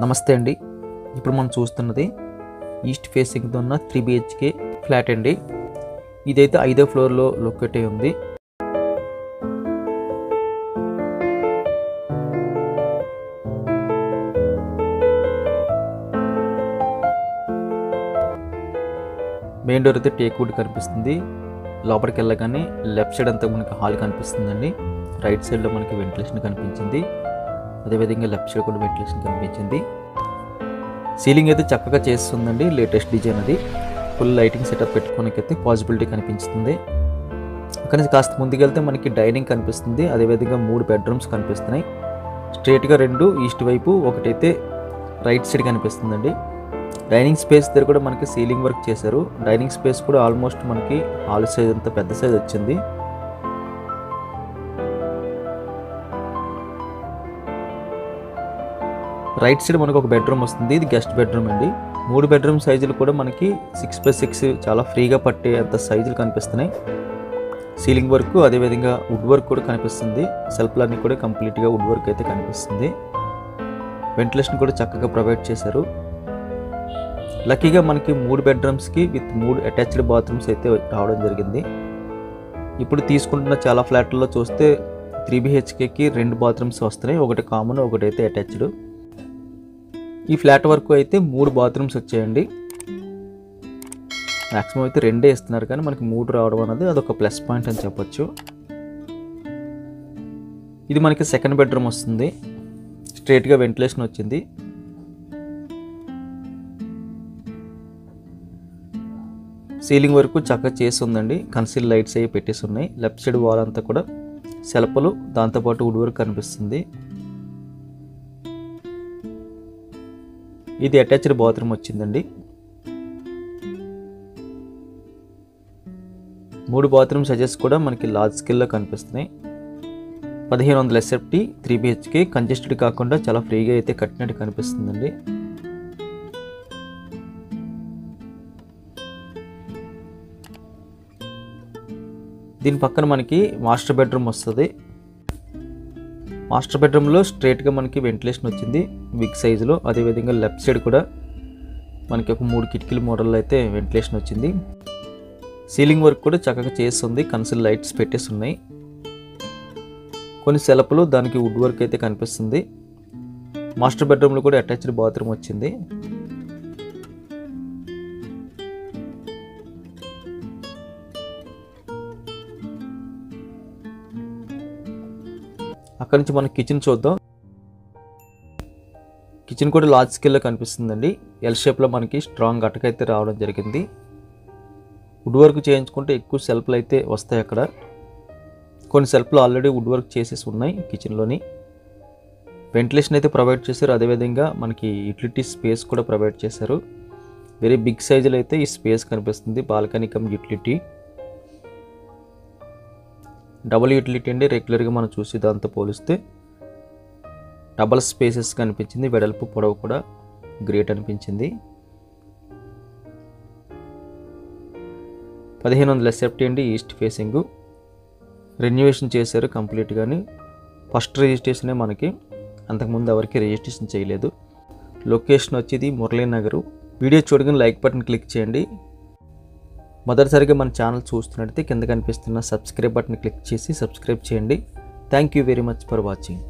నమస్తే అండి. ఇప్పుడు మనం చూస్తున్నది ఈస్ట్ ఫేసింగ్తో ఉన్న 3 BHK ఫ్లాట్ అండి. ఇదైతే 5వ ఫ్లోర్లో లొకేట్ అయి ఉంది. మెయిన్ డోర్ అయితే టేక్ వుడ్ కనిపిస్తుంది. లోపలికి వెళ్ళగానే లెఫ్ట్ సైడ్ అంతా మనకి హాల్ కనిపిస్తుందండి. రైట్ సైడ్లో మనకి వెంటిలేషన్ కనిపించింది. అదేవిధంగా లెఫ్ట్ సైడ్ కూడా వెంటిలేషన్ కనిపించింది. సీలింగ్ అయితే చక్కగా చేస్తుందండి. లేటెస్ట్ డిజైన్ అది. ఫుల్ లైటింగ్ సెటప్ పెట్టుకోనికైతే పాసిబిలిటీ కనిపిస్తుంది. అక్కడి నుంచి కాస్త ముందుకెళ్తే మనకి డైనింగ్ కనిపిస్తుంది. అదేవిధంగా 3 బెడ్రూమ్స్ కనిపిస్తున్నాయి. స్ట్రైట్గా 2 ఈస్ట్ వైపు, ఒకటైతే రైట్ సైడ్ కనిపిస్తుందండి. డైనింగ్ స్పేస్ దగ్గర కూడా మనకి సీలింగ్ వర్క్ చేశారు. డైనింగ్ స్పేస్ కూడా ఆల్మోస్ట్ మనకి హాల్ సైజ్ అంత పెద్ద సైజ్ వచ్చింది. రైట్ సైడ్ మనకు ఒక బెడ్రూమ్ వస్తుంది. ఇది గెస్ట్ బెడ్రూమ్ అండి. 3 బెడ్రూమ్ సైజులు కూడా మనకి 6x6 చాలా ఫ్రీగా పట్టే అంత సైజులు కనిపిస్తున్నాయి. సీలింగ్ వర్క్ అదేవిధంగా వుడ్ వర్క్ కూడా కనిపిస్తుంది. సెల్ఫ్లన్నీ కూడా కంప్లీట్గా వుడ్ వర్క్ అయితే కనిపిస్తుంది. వెంటిలేషన్ కూడా చక్కగా ప్రొవైడ్ చేశారు. లక్కీగా మనకి 3 బెడ్రూమ్స్కి విత్ 3 అటాచ్డ్ బాత్రూమ్స్ అయితే రావడం జరిగింది. ఇప్పుడు తీసుకుంటున్న చాలా ఫ్లాట్లలో చూస్తే 3 BHKకి 2 బాత్రూమ్స్ వస్తున్నాయి. ఒకటి కామన్, ఒకటైతే అటాచ్డ్. ఈ ఫ్లాట్ వరకు అయితే 3 బాత్రూమ్స్ వచ్చాయండి. మ్యాక్సిమం అయితే 2 ఇస్తున్నారు, కానీ మనకి 3 రావడం అనేది అదొక ప్లస్ పాయింట్ అని చెప్పొచ్చు. ఇది మనకి సెకండ్ బెడ్రూమ్ వస్తుంది. స్ట్రైట్గా వెంటిలేషన్ వచ్చింది. సీలింగ్ వరకు చక్కగా చేసి ఉందండి. కన్సీల్ లైట్స్ అవి పెట్టేసి ఉన్నాయి. లెఫ్ట్ సైడ్ వాల్ అంతా కూడా సెల్ఫ్లు, దాంతోపాటు వుడ్ వర్క్ కనిపిస్తుంది. ఇది అటాచ్డ్ బాత్రూమ్ వచ్చిందండి. 3 బాత్రూమ్ సైజెస్ కూడా మనకి లార్జ్ స్కేల్లో కనిపిస్తున్నాయి. 1500 SFT 3 BHK కంజెస్టెడ్ కాకుండా చాలా ఫ్రీగా అయితే కట్టినట్టు కనిపిస్తుందండి. దీని పక్కన మనకి మాస్టర్ బెడ్రూమ్ వస్తుంది. మాస్టర్ బెడ్రూమ్లో స్ట్రైట్గా మనకి వెంటిలేషన్ వచ్చింది బిగ్ సైజులో. అదేవిధంగా లెఫ్ట్ సైడ్ కూడా మనకి ఒక 3 కిటికీల మోడల్లో అయితే వెంటిలేషన్ వచ్చింది. సీలింగ్ వర్క్ కూడా చక్కగా చేస్తుంది. కన్సోల్ లైట్స్ పెట్టేసి ఉన్నాయి. కొన్ని సెల్ఫ్లు, దానికి వుడ్ వర్క్ అయితే కనిపిస్తుంది. మాస్టర్ బెడ్రూమ్లో కూడా అటాచ్డ్ బాత్రూమ్ వచ్చింది. అక్కడి నుంచి మనం కిచెన్ చూద్దాం. కిచెన్ కూడా లార్జ్ స్కేల్లో కనిపిస్తుందండి. ఎల్ షేప్లో మనకి స్ట్రాంగ్ అటకైతే రావడం జరిగింది. వుడ్ వర్క్ చేయించుకుంటే ఎక్కువ సెల్ఫ్లు అయితే వస్తాయి. అక్కడ కొన్ని సెల్ఫ్లు ఆల్రెడీ వుడ్ వర్క్ చేసేసి ఉన్నాయి కిచెన్లోని. వెంటిలేషన్ అయితే ప్రొవైడ్ చేశారు. అదేవిధంగా మనకి యూటిలిటీ స్పేస్ కూడా ప్రొవైడ్ చేశారు. వెరీ బిగ్ సైజులో అయితే ఈ స్పేస్ కనిపిస్తుంది. Balcony come utility, double utility అండి. రెగ్యులర్గా మనం చూసి దాంతో పోలిస్తే డబల్ స్పేసెస్ కనిపించింది. వెడల్పు పొడవు కూడా గ్రేట్ అనిపించింది. 1500 SFT అండి. ఈస్ట్ ఫేసింగ్ రెన్యువేషన్ చేశారు కంప్లీట్గాని. ఫస్ట్ రిజిస్ట్రేషనే మనకి, అంతకుముందు ఎవరికి రిజిస్ట్రేషన్ చేయలేదు. లొకేషన్ వచ్చేది మురళీనగర్. వీడియో చూడగానే లైక్ బటన్ క్లిక్ చేయండి. మొదటిసారిగా మన ఛానల్ చూస్తున్నట్టయితే కింద కనిపిస్తున్న సబ్స్క్రైబ్ బటన్ క్లిక్ చేసి సబ్స్క్రైబ్ చేయండి. Thank you very much for watching.